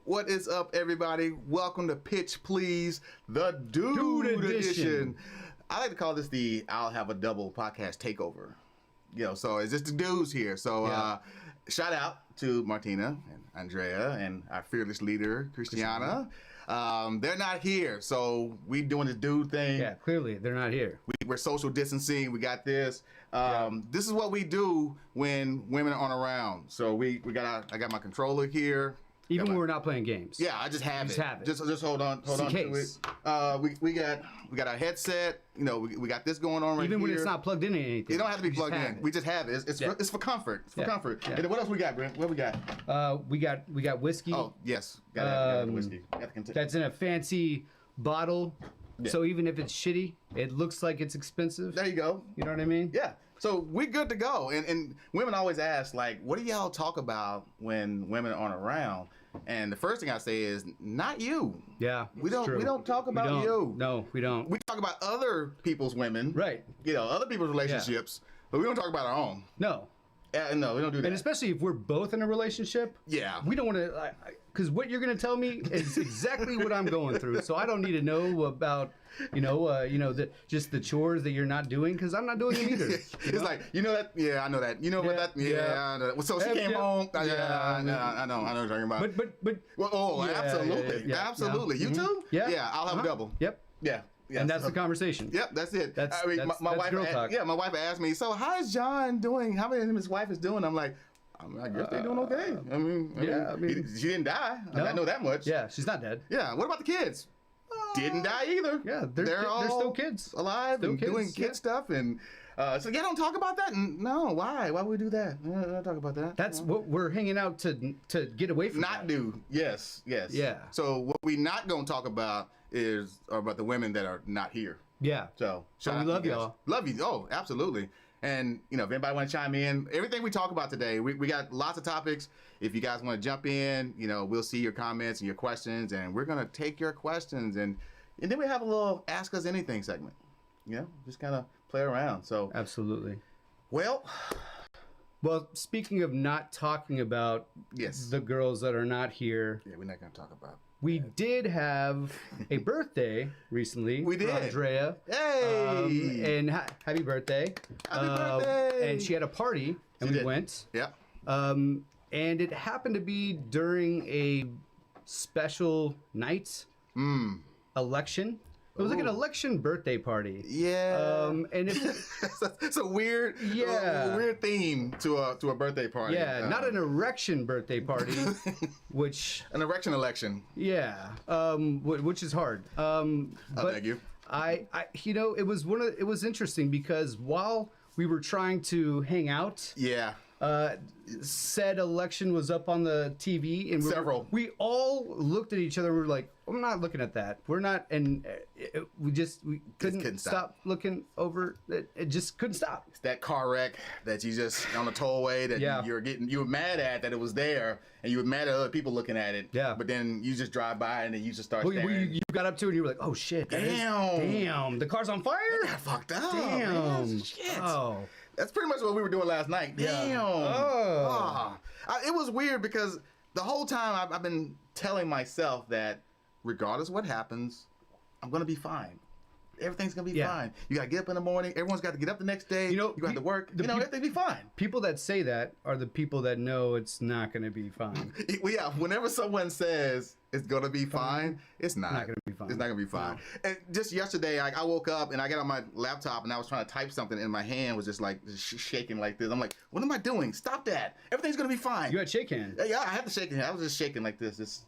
What is up, everybody? Welcome to Pitch Please, the Dude Edition. I like to call this the I'll Have a Double podcast takeover. So it's just the dudes here. So shout out to Martina and Andrea and our fearless leader, Christiana. They're not here, so we doing this dude thing. Yeah, clearly they're not here. We're social distancing. We got this. This is what we do when women aren't around. So I got my controller here. Even when we're not playing games. Yeah, I just have it. Just hold on to case. it. We got our headset. We got this going on right here. Even when it's not plugged into anything. It don't have to be plugged in. We just have it. It's for comfort. It's for comfort. Yeah. And what else we got, Brent? What we got? We got whiskey. Oh yes, got the whiskey. That's in a fancy bottle. Yeah. So even if it's shitty, it looks like it's expensive. There you go. You know what I mean? Yeah. So we're good to go. And women always ask, like, what do y'all talk about when women aren't around? And the first thing I say is, not you. Yeah. We don't talk about you. No, we don't. We talk about other people's women. Right. Other people's relationships, but we don't talk about our own. No. No, we don't do that. And especially if we're both in a relationship. Yeah. We don't want to, because what you're going to tell me is exactly what I'm going through. So I don't need to know about, just the chores that you're not doing, because I'm not doing them either. It's like, that? Yeah, I know that. What that? Yeah, I know that. So she came home. I know what you're talking about. But absolutely. Yeah. Absolutely. You too? Yeah. Yeah, I'll have a double. Yep. Yeah. Yes. And that's the conversation. Yep, that's it. My wife. Girl talk. Yeah, my wife asked me, so how's John doing? How many of his wife is doing? I'm like, I guess they're doing okay. I mean, she didn't die. No. I know that much. Yeah, she's not dead. Yeah. What about the kids? Didn't die either. Yeah, they're still kids, alive, still and kids, doing kid stuff, and so don't talk about that. No, why? Why would we do that? Don't talk about that. That's what we're hanging out to get away from. Not do. Yes. Yeah. So what we not gonna talk about is about the women that are not here. Yeah. So we love y'all. Love you. Oh, absolutely. And, if anybody want to chime in, everything we talk about today, we got lots of topics. If you guys want to jump in, we'll see your comments and your questions, and we're going to take your questions. And then we have a little Ask Us Anything segment, just kind of play around. So absolutely. Well, speaking of not talking about the girls that are not here. Yeah, we're not going to talk about. We did have a birthday recently. We did. For Andrea. Hey! And happy birthday. Happy birthday! And she had a party, and we went. Yeah. And it happened to be during a special night election. It was like an election birthday party. Yeah. And it's a weird, weird theme to a birthday party. Yeah, not an erection birthday party, which an erection election. Yeah. Which is hard. Thank you. It was interesting because while we were trying to hang out. Yeah. Said election was up on the TV, and we all looked at each other. We were like, "I'm not looking at that. We're not." And we couldn't stop looking over. It just couldn't stop. It's that car wreck that you just on the tollway that you were mad at that it was there, and you were mad at other people looking at it. Yeah. But then you just drive by and then you just start. You got up to it and you were like, "Oh shit! Damn! The car's on fire! It got fucked up! Damn! Man, shit! Oh." That's pretty much what we were doing last night. Damn. Yeah. Oh. It was weird because the whole time I've been telling myself that regardless of what happens, I'm going to be fine. Everything's going to be fine. You got to get up in the morning. Everyone's got to get up the next day. You got to work. Everything be fine. People that say that are the people that know it's not going to be fine. Yeah. Whenever someone says it's going to be fine, it's not. Not going to be fine. It's not going to be fine. No. And just yesterday, I woke up and I got on my laptop and I was trying to type something and my hand was just like shaking like this. I'm like, what am I doing? Stop that. Everything's going to be fine. You had shake hand. Yeah, I had to shake hand. I was just shaking like this.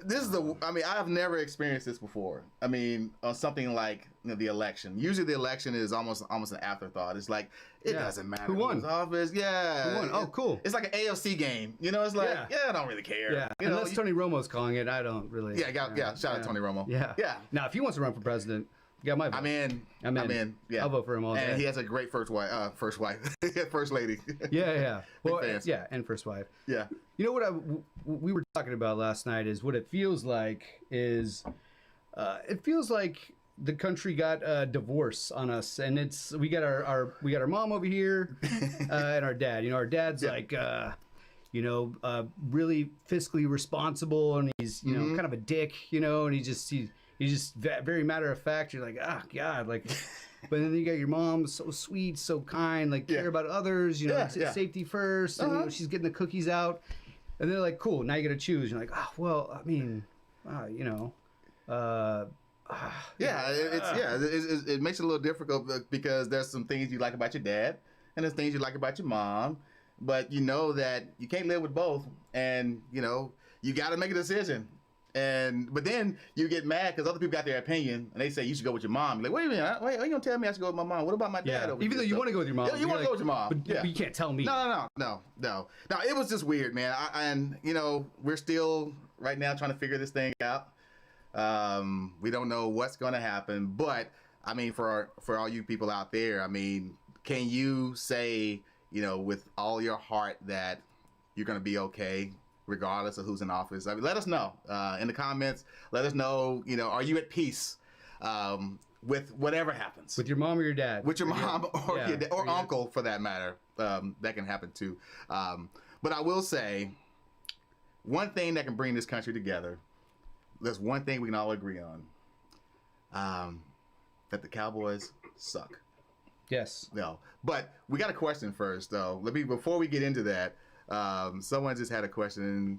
I've never experienced this before. On something like the election. Usually the election is almost an afterthought. It's like, it doesn't matter. Who won? Office. Yeah. Who won? Oh, cool. It's like an AFC game. It's like, I don't really care. Yeah. Unless Tony Romo's calling it, I don't really. Yeah, shout out Tony Romo. Yeah. Yeah. Now, if he wants to run for president, you got my vote. I'm in. Yeah. I'll vote for him all day. And he has a great first wife. First lady. Yeah. Well, and first wife. Yeah. You know what we were talking about last night is what it feels like is, it feels like the country got a divorce on us, and we got our mom over here, and our dad. Our dad's like, really fiscally responsible, and he's kind of a dick, and he's just very matter of fact. You're like, oh God, like. But then you got your mom, so sweet, so kind, like care about others, safety first, and she's getting the cookies out, and they're like, cool, now you got to choose. You're like, oh well, I mean, it makes it a little difficult because there's some things you like about your dad, and there's things you like about your mom, but you know that you can't live with both, and you got to make a decision. But then you get mad because other people got their opinion and they say you should go with your mom. You're like, wait a minute, wait, are you gonna tell me I should go with my mom? What about my dad? Even though you want to go with your mom, you want to go with your mom, but you can't tell me. No. It was just weird, man. We're still right now trying to figure this thing out. We don't know what's gonna happen, but I mean, for all you people out there, I mean, can you say, with all your heart that you're gonna be okay? Regardless of who's in office. I mean, let us know in the comments. Let us know, are you at peace with whatever happens? With your mom or your dad? With your mom or your dad, or uncle, for that matter. That can happen too. But I will say, one thing that can bring this country together, there's one thing we can all agree on, that the Cowboys suck. Yes. No, but we got a question first, though. Before we get into that, someone just had a question.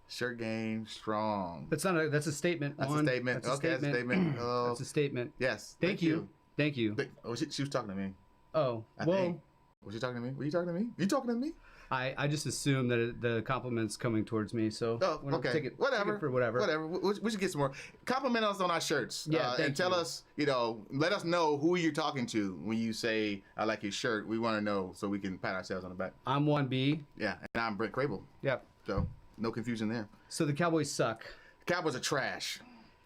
Shirt game strong. That's a statement. That's a statement. That's a statement. That's a statement. Yes. Thank you. She was talking to me. Oh, was she talking to me? Were you talking to me? You talking to me? I just assume that the compliment's coming towards me, so okay. Take it whatever. Whatever. We should get some more. Compliment us on our shirts. Yeah, and tell us, let us know who you're talking to when you say, I like your shirt. We want to know so we can pat ourselves on the back. I'm 1B. Yeah, and I'm Brent Crable. Yeah. So, no confusion there. So the Cowboys suck. Cowboys are trash.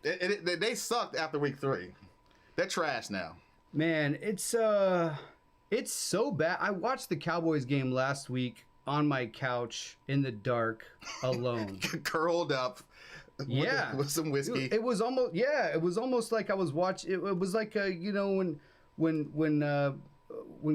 They sucked after week 3. They're trash now. Man, it's so bad. I watched the Cowboys game last week on my couch in the dark alone. Curled up. Yeah. With some whiskey. It was almost like I was watching. It was like when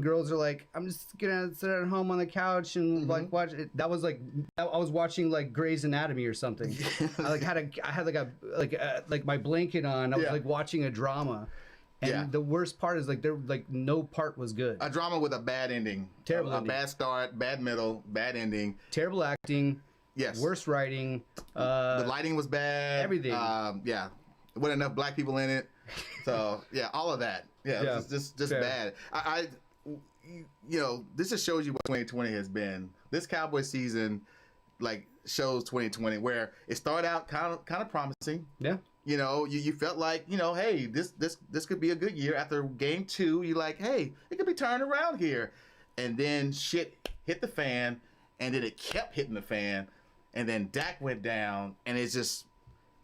girls are like, I'm just gonna sit at home on the couch and like watch it. That was like I was watching like Grey's Anatomy or something. I had my blanket on. I was like watching a drama. And the worst part is no part was good. A drama with a bad ending. Terrible a ending. Bad start, bad middle, bad ending. Terrible acting. Yes. Worst writing. The lighting was bad. Everything. Yeah. Wasn't enough black people in it. So yeah, all of that. Yeah. Just bad. This just shows you what 2020 has been. This Cowboys season, shows 2020 where it started out kind of promising. Yeah. You felt like, hey, this could be a good year. After game 2, you're like, hey, it could be turned around here. And then shit hit the fan, and then it kept hitting the fan, and then Dak went down, and it's just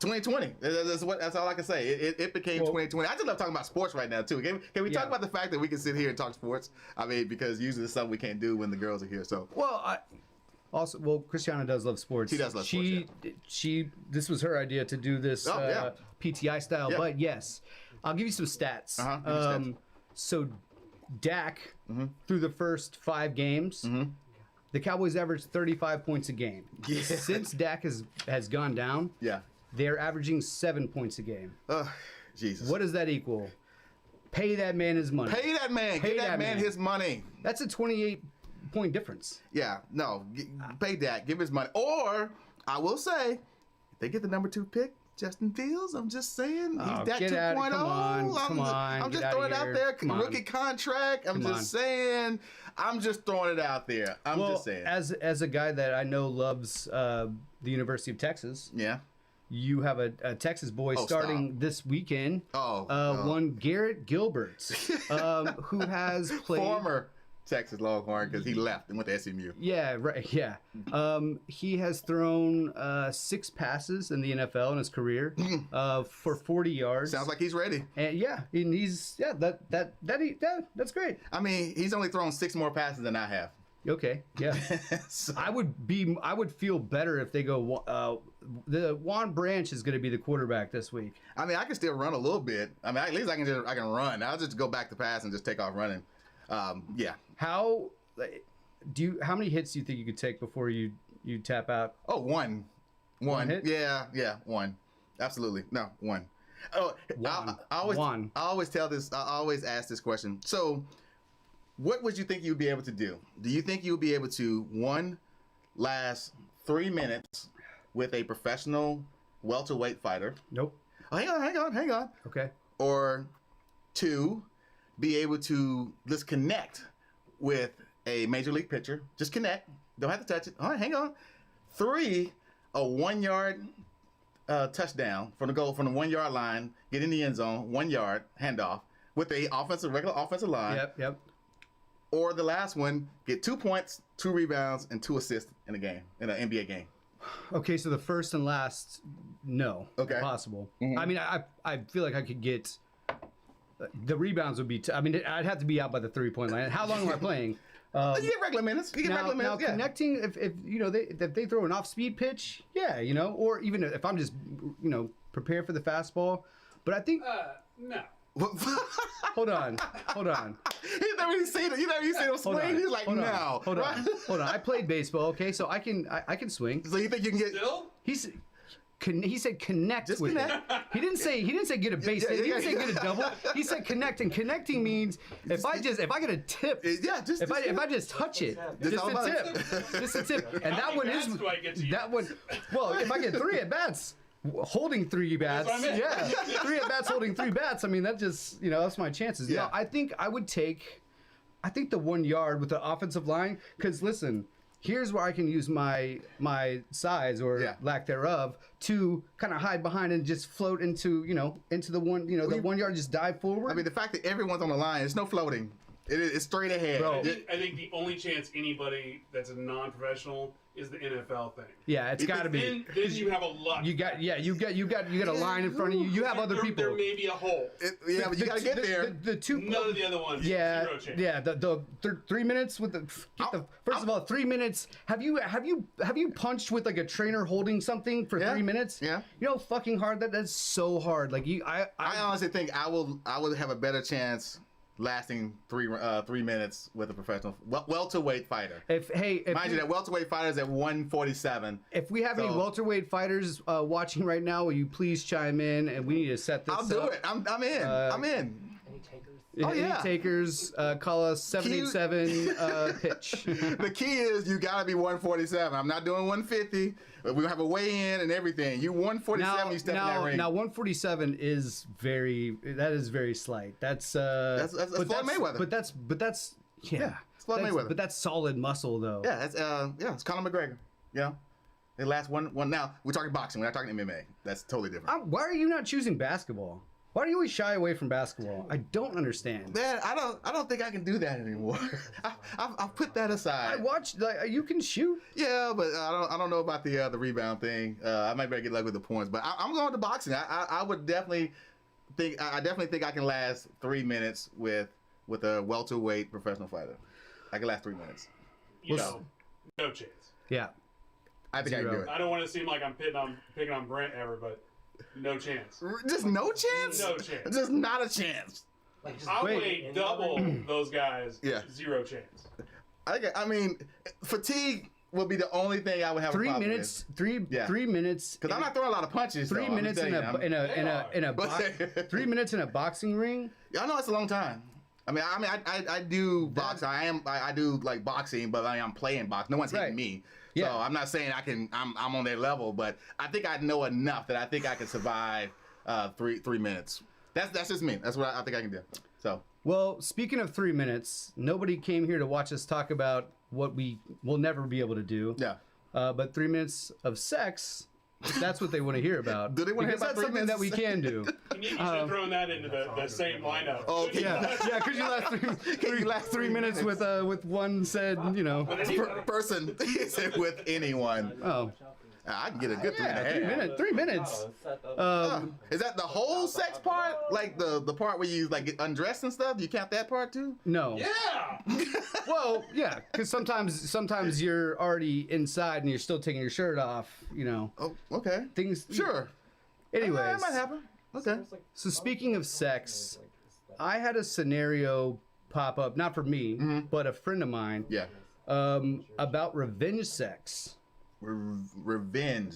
2020. That's all I can say. It became 2020. I just love talking about sports right now, too. Can we talk about the fact that we can sit here and talk sports? I mean, because usually it's something we can't do when the girls are here. So Christiana does love sports. She does love sports. This was her idea to do this PTI style. Yeah. But yes, I'll give you some stats. So Dak, through the first 5 games, the Cowboys averaged 35 points a game. Yeah. Since Dak has gone down, they're averaging 7 points a game. Jesus. What does that equal? Pay that man his money. Pay that man. Give that man his money. That's a 28-point difference. Yeah, no, pay Dak, give his money. Or, I will say, if they get the number 2 pick, Justin Fields, I'm just saying, he's Dak 2.0. Come on, I'm just throwing it out there. Rookie contract. I'm just saying. I'm just throwing it out there. I'm just saying. As a guy that I know loves the University of Texas. Yeah. You have a Texas boy starting this weekend. One Garrett Gilbert, who has played former Texas Longhorn because he left and went to SMU. Yeah, right. Yeah, he has thrown 6 passes in the NFL in his career for 40 yards. Sounds like he's ready. And that's great. I mean, he's only thrown 6 more passes than I have. Okay, yeah. So. I would feel better if they go. The Juan Branch is going to be the quarterback this week. I mean, I can still run a little bit. I mean, at least I can run. I'll just go back to pass and just take off running. Yeah. How How many hits do you think you could take before you tap out? Oh, one. One hit? Yeah, one. Absolutely. No, one. Oh, I always tell this. I always ask this question. So, what would you think you'd be able to do? Do you think you'd be able to last 3 minutes with a professional welterweight fighter? Nope. Oh, hang on. Okay. Or 2, be able to just connect with a major league pitcher. Just connect. Don't have to touch it. All right, hang on. 3, a 1-yard touchdown from the 1-yard line, get in the end zone, 1 yard handoff with a regular offensive line. Yep. Or the last one, get 2 points, 2 rebounds, and 2 assists in an NBA game. Okay, so the first and last, no. Okay. Possible. Mm-hmm. I mean, I feel like I could get the rebounds would be. I'd have to be out by the 3-point line. How long am I playing? You get regular minutes. Now connecting, if they throw an off-speed pitch, or even if I'm just prepared for the fastball. But I think no. Hold on. You never even seen him swing. He's like, no. Hold on. I played baseball. Okay, so I can swing. So you think you can get? Still? He said connect just with connect. it. He didn't say get a base hit. He didn't say get a double. He said connect, and connecting means if I get a tip, if I just touch it, just a tip, and that one is that one. Well, if I get 3 at bats. Holding 3 bats, 3 at bats, holding 3 bats. I mean, that just that's my chances. Yeah, no, I think I would take, the 1 yard with the offensive line. Because listen, here's where I can use my size or lack thereof to kind of hide behind and just float into the 1 yard, just dive forward. I mean, the fact that everyone's on the line, there's no floating. It's straight ahead. Bro. I think the only chance anybody that's a non-professional is the NFL thing. Yeah, it's got to be. Then you have a lot. You got a line in front of you. You have other people. There may be a hole. But you got to get there. The 2. None of the other ones. Yeah, 0 chance. Yeah. The 3 minutes with first of all 3 minutes. Have you punched with like a trainer holding something for 3 minutes? Yeah. You know, fucking hard. That's so hard. Like I honestly think I would have a better chance lasting 3 minutes with a professional welterweight fighter. Mind you, that welterweight fighter is at 147. If we have any welterweight fighters watching right now, will you please chime in? And we need to set this up. I'll do it. I'm in. I'm in. Any takers? Any takers? Call us 787 pitch. The key is you gotta be 147. I'm not doing 150. We're gonna have a weigh-in and everything. You 147. You step in that ring. Now 147 is very slight. That's Floyd Mayweather. But that's it's Floyd Mayweather. But that's solid muscle though. Yeah, it's Conor McGregor. Yeah. They last one. Now we're talking boxing. We're not talking MMA. That's totally different. Why are you not choosing basketball? Why do you always shy away from basketball? I don't understand. Man, I don't think I can do that anymore. I've put that aside. I watched. You can shoot. Yeah, but I don't know about the rebound thing. I might better get lucky with the points. But I'm going to boxing. I would definitely think. I definitely think I can last 3 minutes with a welterweight professional fighter. I can last 3 minutes. No chance. Yeah. I think I can do it. I don't want to seem like I'm picking on Brent ever, but. No chance. Just no chance? No chance. Just not a chance. I'll weigh double those guys. Yeah. 0 chance. I mean, fatigue will be the only thing I would have. 3 minutes. With. 3 minutes. Because I'm not throwing a lot of punches. 3 minutes in a 3 minutes in a boxing ring. Yeah, I know it's a long time. I do box. I do like boxing, but I'm playing box. No one's hitting me. So I'm not saying I'm on their level, but I think I know enough that I think I can survive 3 minutes. That's just me. That's what I think I can do. So. Well, speaking of 3 minutes, nobody came here to watch us talk about what we will never be able to do. Yeah. But 3 minutes of sex. That's what they want to hear about. Do they want to hear about that's something that we can do. You should have thrown that into the same lineup. Oh, okay. Yeah, because you last 3 minutes with one said, person with anyone. Oh. I can get a good 3.5. 3 minutes. Is that the whole sex part? Like the part where you like get undressed and stuff? Do you count that part too? No. Yeah. Well, yeah, because sometimes you're already inside and you're still taking your shirt off. Oh, okay. Things. Sure. Anyways, that might happen. Okay. So speaking of sex, I had a scenario pop up, not for me, but a friend of mine. Yeah. about revenge sex. Revenge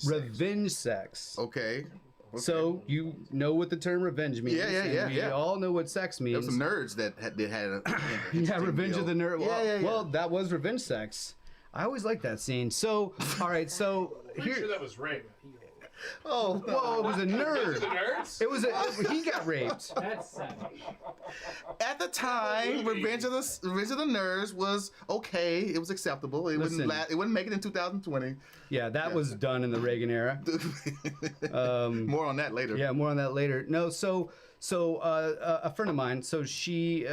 sex. Okay. So you know what the term revenge means. Yeah. We all know what sex means. There were some nerds that had Revenge of the Nerd. Well, well, that was revenge sex. I always like that scene. So, all right, so Pretty sure that was rape. Oh, whoa, it was a nerd. The nerds? It was he got raped. That's savage. at the time, Revenge of the Nerds was okay. It was acceptable. It wouldn't make it in 2020. Yeah, that was done in the Reagan era. More on that later. Yeah, more on that later. No, so a friend of mine, so she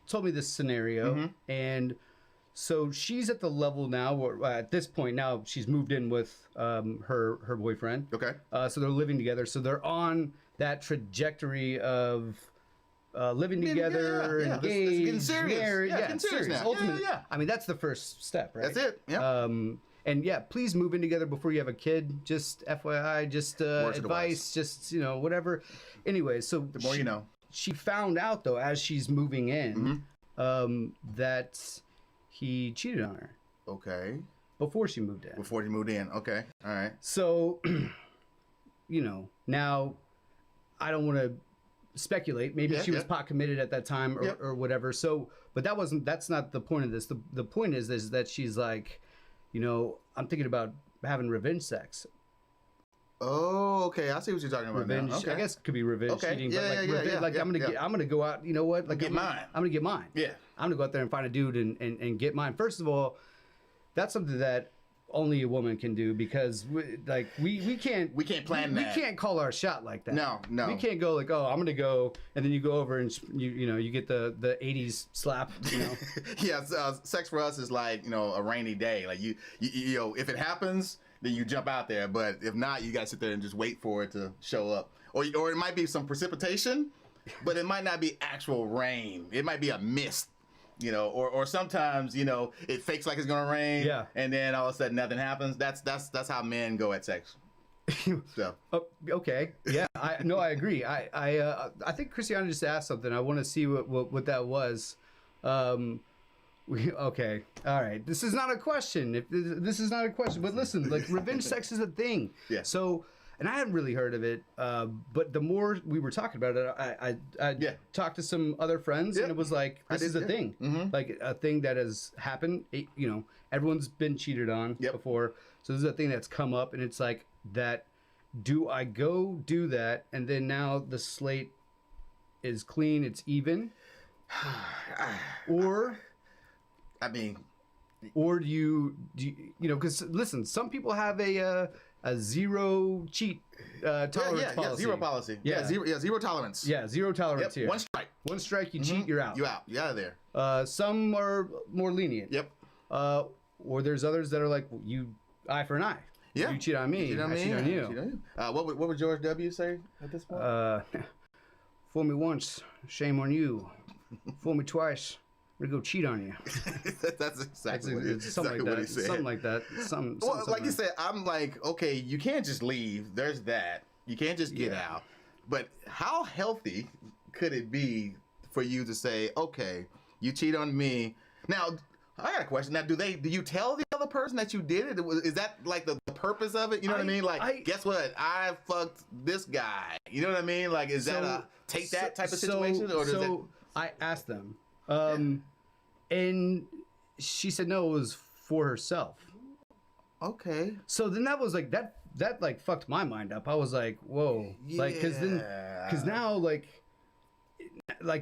told me this scenario, and so she's at the level now where at this point now she's moved in with her boyfriend. Okay. So they're living together. So they're on that trajectory of living together, engaged, getting serious. married. Getting serious now. Ultimately, Yeah. I mean, that's the first step, right? That's it. Yeah. And yeah, please move in together before you have a kid. Just FYI, just advice, just whatever. Anyway, so the more you know. She found out though as she's moving in that he cheated on her. Okay. Before she moved in. Before you moved in. Okay. All right. So, now I don't want to speculate. Maybe she was pot committed at that time or whatever. So, but that's not the point of this. The point is that she's like, I'm thinking about having revenge sex. Oh, okay. I see what you're talking about. Revenge. Now. Okay. I guess it could be revenge cheating, but I'm gonna go out. You know what? Like get mine. I'm gonna get mine. Yeah. I'm gonna go out there and find a dude and get mine. First of all, that's something that only a woman can do because we can't plan that. We can't call our shot like that. No. We can't go like, oh, I'm gonna go, and then you go over and you get the 80s slap. Yeah. Sex for us is like a rainy day. Like you if it happens, then you jump out there. But if not, you gotta sit there and just wait for it to show up. Or it might be some precipitation, but it might not be actual rain. It might be a mist. Or sometimes it fakes like it's gonna rain, and then all of a sudden nothing happens. That's how men go at sex. So okay, yeah, I agree. I think Christiana just asked something. I want to see what that was. Okay, all right. This is not a question. This is not a question, but listen, like revenge sex is a thing. Yeah. So. And I hadn't really heard of it, but the more we were talking about it, I talked to some other friends, and it was like, this is a thing. Like a thing that has happened. Everyone's been cheated on before. So this is a thing that's come up, and it's like that, do I go do that, and then now the slate is clean, it's even? Or... Or do you because listen, some people have a zero cheat tolerance policy. Yeah, zero policy. Yeah, zero tolerance. Yeah, zero tolerance here. One strike, you cheat, you're out. You're out of there. Some are more lenient. Yep. Or there's others that are like, you eye for an eye. Yeah. You cheat on me, I cheat on you. What would George W. say at this point? Fool me once, shame on you. Fool me twice, I'm gonna go cheat on you. That's exactly what he said. Something like that. Well, like you said, I'm like, okay, you can't just leave. There's that. You can't just get out. But how healthy could it be for you to say, okay, you cheat on me? Now, I got a question. Now, do you tell the other person that you did it? Is that like the purpose of it? You know what I mean? Like, guess what? I fucked this guy. You know what I mean? Like, is that a take that type of situation? Or does I asked them. And she said no, it was for herself. Okay. So then that was like that like fucked my mind up. I was like, whoa. Yeah. Like cause now like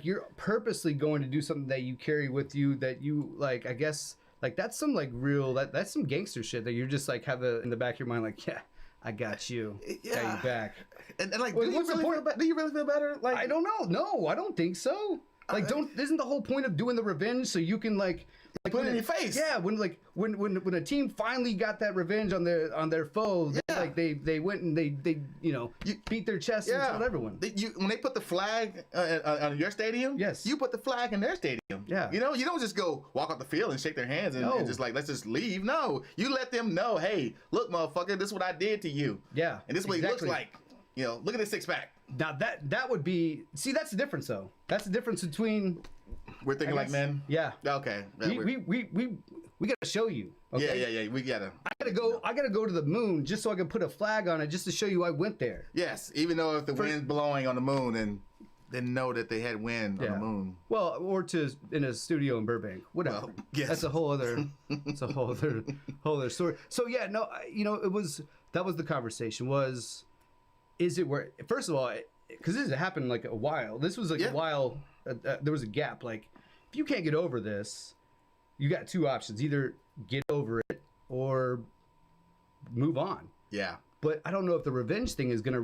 you're purposely going to do something that you carry with you that you like, I guess like that's some like real that's some gangster shit that you're just like have in the back of your mind like, yeah, I got you. Got you back. And like do you really feel better? Like I don't know. No, I don't think so. Like, isn't the whole point of doing the revenge so you can like put it in your face? Yeah, when a team finally got that revenge on their foe, they went and they beat their chest and told everyone. When they put the flag on your stadium, yes, you put the flag in their stadium. Yeah, you don't just go walk off the field and shake their hands and just like let's just leave. No, you let them know, hey, look, motherfucker, this is what I did to you. Yeah, and this is what he looks like. Look at this six pack. Now that would be that's the difference though. That's the difference between we're thinking like men. Yeah. Okay. We we got to show you. Okay? Yeah. We gotta. I gotta go to the moon just so I can put a flag on it, just to show you I went there. Yes, even though if the wind's blowing on the moon and didn't know that they had wind on the moon. Well, or in a studio in Burbank, whatever. Well, yes. That's a whole other. It's a whole other story. So yeah, no, that was the conversation. Is it where? First of all, because this has happened like a while. This was like a while. There was a gap. Like, if you can't get over this, you got two options: either get over it or move on. Yeah. But I don't know if the revenge thing is gonna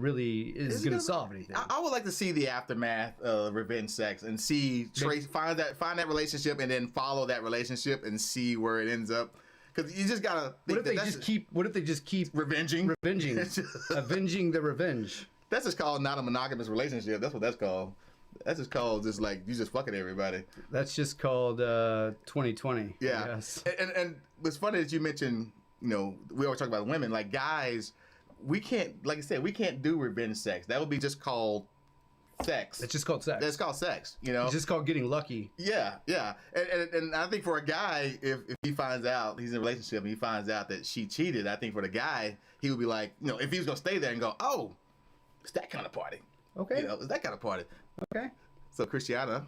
solve anything. I would like to see the aftermath of revenge sex and see find that relationship and then follow that relationship and see where it ends up. Because you just gotta. What if they just keep avenging the revenge? That's just called not a monogamous relationship. That's what that's called. That's just called just like you just fucking everybody. That's just called 2020. Yeah. Yes. And it's funny that you mentioned. We always talk about women, like guys. We can't, like I said, we can't do revenge sex. That would be just called sex. It's just called sex. That's called sex. It's just called getting lucky. Yeah. And I think for a guy, if he finds out he's in a relationship and he finds out that she cheated, I think for the guy he would be like, if he was gonna stay there and go, oh, it's that kind of party. Okay. It's that kind of party. Okay. So Christiana,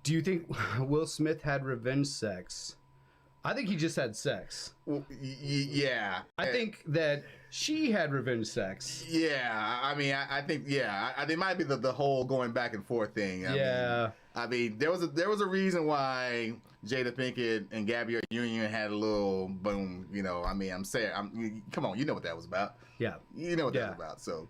do you think Will Smith had revenge sex? I think he just had sex. Well, yeah. I think that she had revenge sex. Yeah. I mean, I think, it might be the whole going back and forth thing. I mean, there was a reason why Jada Pinkett and Gabrielle Union had a little boom. I mean, come on, you know what that was about. Yeah. You know what that was about, so.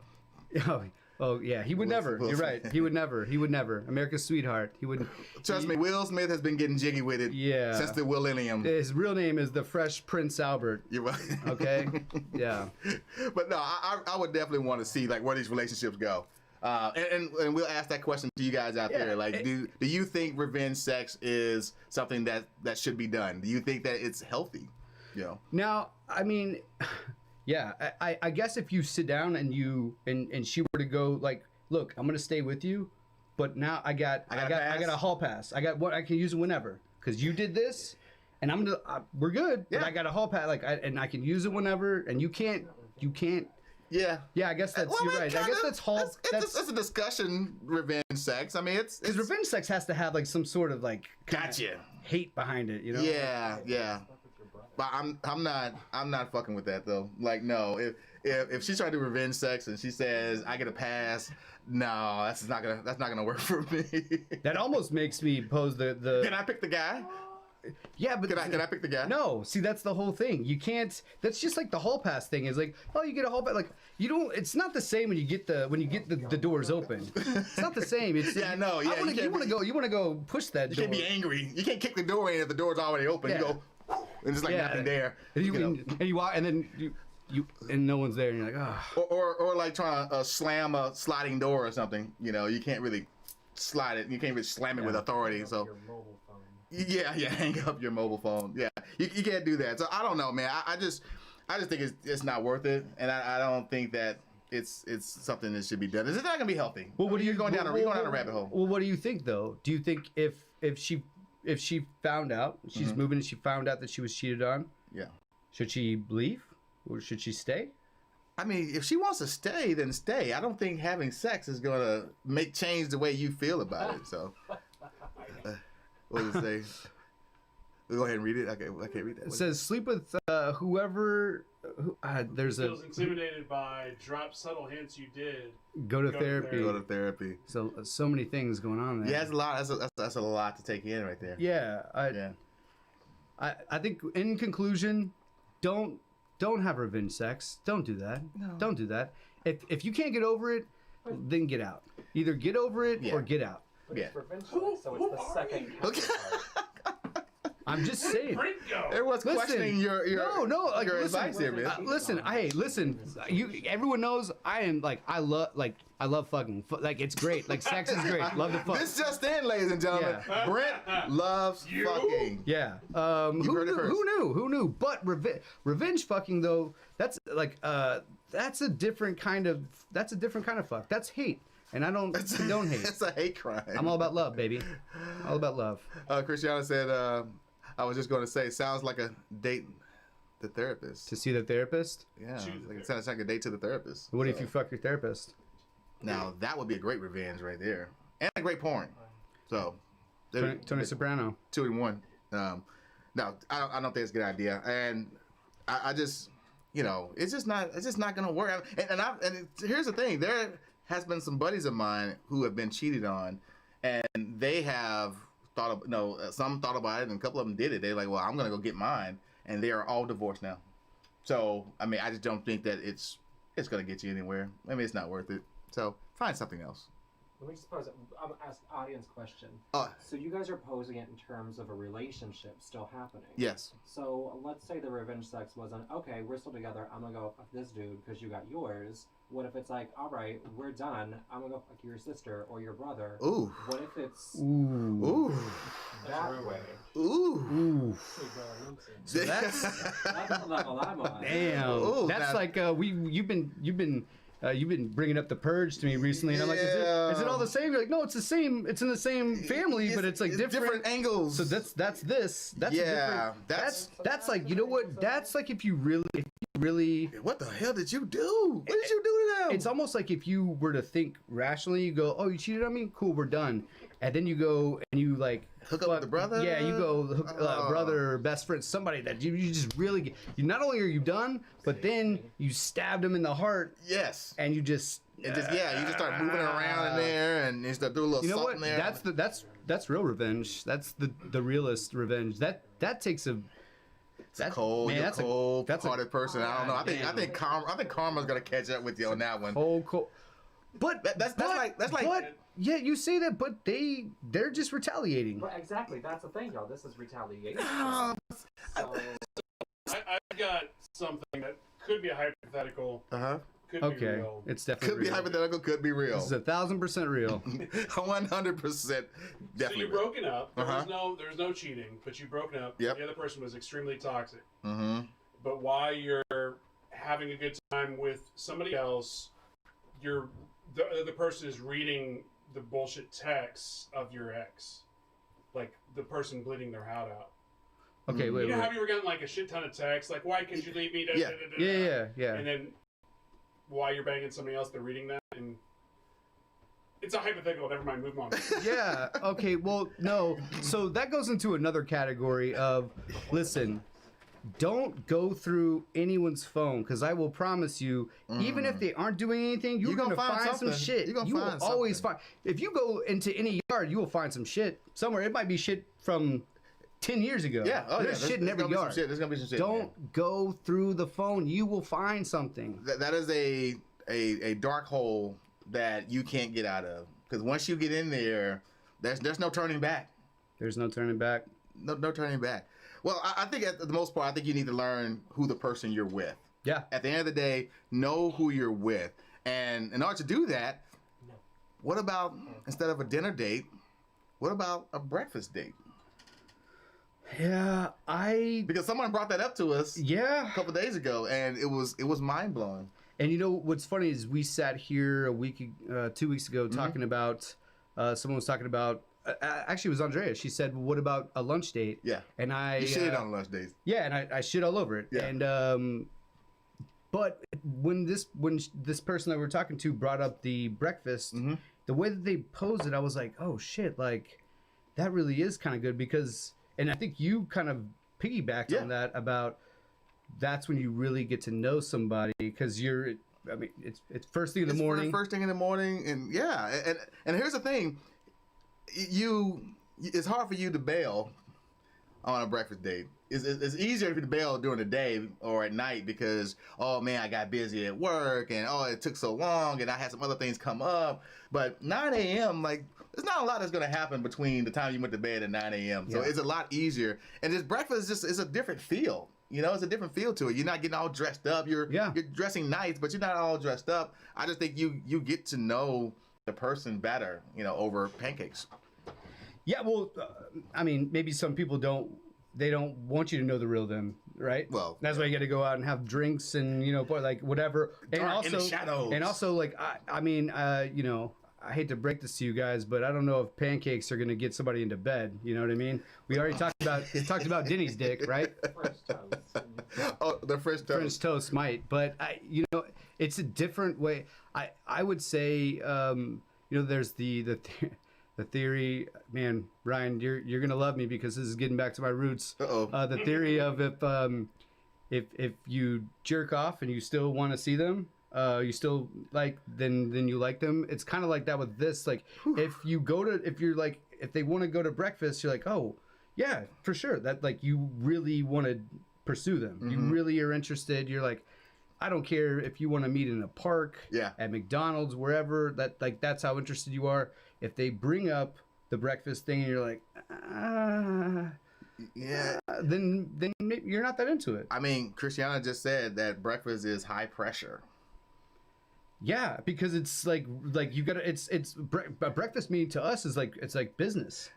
Oh yeah, he would never. You're right. He would never. He would never. America's sweetheart. He wouldn't. Trust me, Will Smith has been getting jiggy with it. Yeah. Since the Willennium. His real name is the Fresh Prince Albert. You're right. Okay. Yeah. But no, I would definitely want to see like where these relationships go. And we'll ask that question to you guys out there. Like, do you think revenge sex is something that should be done? Do you think that it's healthy? Now, I mean. Yeah, I guess if you sit down and and she were to go like, look, I'm gonna stay with you, but now I got a hall pass. I got what I can use it whenever because you did this, and we're good. Yeah. But I got a hall pass and I can use it whenever, and you can't. Yeah. Yeah, I guess that's you're right. I guess that's a discussion. Revenge sex. I mean, it's because revenge sex has to have like some sort of like hate behind it. Yeah. But I'm not fucking with that though. Like no, if she's trying to do revenge sex and she says I get a pass, no, that's not gonna work for me. That almost makes me pose the. Can I pick the guy? Yeah, but can I pick the guy? No, see that's the whole thing. You can't. That's just like the hall pass thing. Is like, oh, you get a hall pass. Like you don't. It's not the same when you get the doors open. It's not the same. It's no. Yeah, you want to go push that. You door. can't be angry. You can't kick the door in if the door's already open. Yeah. You go. And it's like nothing there. And you walk, and then you and no one's there, and you're like, oh. Or like trying to slam a sliding door or something. You can't really slide it. You can't really slam it with authority. So. Yeah, hang up your mobile phone. Yeah, you can't do that. So I don't know, man. I just think it's not worth it, and I don't think that it's something that should be done. It's not gonna be healthy. Well, you're going down a rabbit hole. Well, what do you think though? Do you think if she found out she's moving and she found out that she was cheated on, should she leave or should she stay? I mean, if she wants to stay, then stay. I don't think having sex is gonna change the way you feel about it. So. What does it say? Go ahead and read it. Okay, I can't read that. It says sleep with whoever. There's a. Feels intimidated by drop subtle hints you did. Go to therapy. Go to therapy. So many things going on there. Yeah, that's a lot. That's a lot to take in right there. Yeah. I think in conclusion, don't have revenge sex. Don't do that. No. Don't do that. If you can't get over it, then get out. Either get over it or get out. Yeah. So it's the second. Okay. I'm just saying. Everyone's questioning your advice here, man. Listen. Everyone knows I love fucking. Like it's great. Like sex is great. Love to fuck. This just in, ladies and gentlemen. Yeah. Brent loves fucking. Yeah. Who knew? But revenge fucking though. That's like that's a different kind of fuck. That's hate. And I don't condone hate. It's a hate crime. I'm all about love, baby. All about love. Christiana said, I was just going to say, sounds like a date the therapist. To see the therapist? Yeah, it sounds like a date to the therapist. What if you fuck your therapist? Now, that would be a great revenge right there. And a great porn. So, Tony Soprano. 2 in 1. No, I don't think it's a good idea. And I just, it's just not going to work. And here's the thing. There has been some buddies of mine who have been cheated on, and they have some thought about it, and a couple of them did it. They're like, well, I'm going to go get mine. And they are all divorced now. So, I mean, I just don't think that it's going to get you anywhere. I mean, it's not worth it. So, find something else. Let me just pose an audience question. So you guys are posing it in terms of a relationship still happening. Yes. So let's say the revenge sex wasn't, okay, we're still together, I'm going to go fuck this dude because you got yours. What if it's like, all right, we're done, I'm going to go fuck your sister or your brother. Ooh. What if it's Ooh. that way? Ooh. So that's the level I'm on. damn. Ooh, That's like you've been bringing up The Purge to me recently, and I'm like, is it all the same? You're like, no, it's the same. It's in the same family, but it's like different angles. So that's this. That's that's like, you know what? That's like if you really. What the hell did you do? What did you do to them? It's almost like if you were to think rationally, you go, oh, you cheated on me? Cool, we're done. And then you go and you like hook up with the brother. Yeah, you go brother, best friend, somebody that you just really. You not only are you done, but then you stabbed him in the heart. Yes. And you just. You just start moving around in there, and you start doing a little salt in there. That's real revenge. That's the realest revenge. That takes a. That's a cold-hearted person. I don't know. I think karma's gonna catch up with you on that one. Cold. But that's like. Yeah, you say that, but they're just retaliating. But exactly, that's the thing, y'all. This is retaliation. So, I've got something that could be a hypothetical. Could be real. It's definitely could be hypothetical. Could be real. This is 1,000% real. 100% definitely. So you've broken up. There was no cheating, but you've broken up. Yep. The other person was extremely toxic. Mm-hmm. But while you're having a good time with somebody else, the other person is reading the bullshit texts of your ex, like the person bleeding their heart out. Okay, wait. You know how you were getting like a shit ton of texts, like why can't you leave me? Yeah. And then while you're banging somebody else, they're reading that, and it's a hypothetical. Never mind. Move on. Yeah. Okay. Well, no. So that goes into another category of, listen, don't go through anyone's phone, because I will promise you, even if they aren't doing anything, you're going to find some shit. You will always find. If you go into any yard, you will find some shit somewhere. It might be shit from 10 years ago. Yeah. There's shit in every yard. There's gonna be some shit. Don't go through the phone. You will find something. That is a dark hole that you can't get out of, because once you get in there, there's no turning back. There's no turning back. No turning back. Well, I think at the most part, I think you need to learn who the person you're with. Yeah. At the end of the day, know who you're with. And in order to do that, what about, instead of a dinner date, what about a breakfast date? Yeah, because someone brought that up to us a couple days ago, and it was mind-blowing. And you know what's funny is we sat here 2 weeks ago talking about, someone was talking about, actually it was Andrea. She said, well, what about a lunch date? Yeah. And you shit on lunch dates. Yeah, and I shit all over it. Yeah. And but when this person that we're talking to brought up the breakfast, the way that they posed it, I was like, oh shit, like that really is kind of good, because, and I think you kind of piggybacked on that about, that's when you really get to know somebody, because it's first thing in the morning. First thing in the morning, and and here's the thing. It's hard for you to bail on a breakfast date. It's easier for you to bail during the day or at night, because, oh man, I got busy at work, and oh, it took so long, and I had some other things come up. But 9 a.m., like, there's not a lot that's going to happen between the time you went to bed and 9 a.m. So it's a lot easier. And this breakfast is a different feel. You know, it's a different feel to it. You're not getting all dressed up. You're dressing nice, but you're not all dressed up. I just think you get to know the person better, over pancakes. Yeah, well, I mean, maybe some people don't want you to know the real them, right? Well, that's why you got to go out and have drinks and, like, whatever. Dark in the shadows. And also, like, I mean, I hate to break this to you guys, but I don't know if pancakes are gonna get somebody into bed. You know what I mean? We already talked about Denny's dick, right? French toast. Oh, the French toast. French toast might, but it's a different way. I would say, there's the theory, man, Ryan, you're gonna love me because this is getting back to my roots. The theory of if you jerk off and you still want to see them, you still then you like them. It's kind of like that with this. Like if they want to go to breakfast, you're like, oh yeah, for sure. That like you really want to pursue them. Mm-hmm. You really are interested. You're like, I don't care if you want to meet in a park, at McDonald's, wherever. That's how interested you are. If they bring up the breakfast thing, and you're like, then you're not that into it. I mean, Christiana just said that breakfast is high pressure. Yeah, because it's like you gotta. It's a breakfast meeting to us is like it's like business.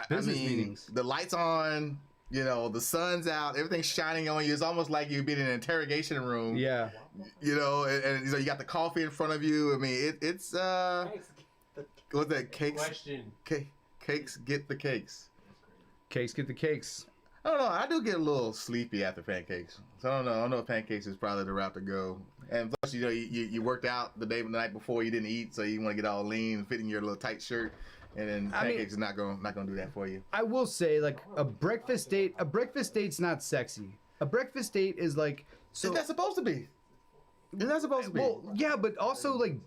Business meetings. The lights on. The sun's out, everything's shining on you. It's almost like you've been in an interrogation room. Yeah. And you got the coffee in front of you. I mean, it's what's that? Cakes. Question. Cakes get the cakes. Cakes get the cakes. I don't know. I do get a little sleepy after pancakes. So I don't know if pancakes is probably the route to go. And plus, you worked out the night before, you didn't eat, so you want to get all lean and fit in your little tight shirt. And then pancakes is not gonna do that for you. I will say, like a breakfast date's not sexy. A breakfast date is like so. It's not supposed to be. It's not supposed to be. Well, yeah, but also like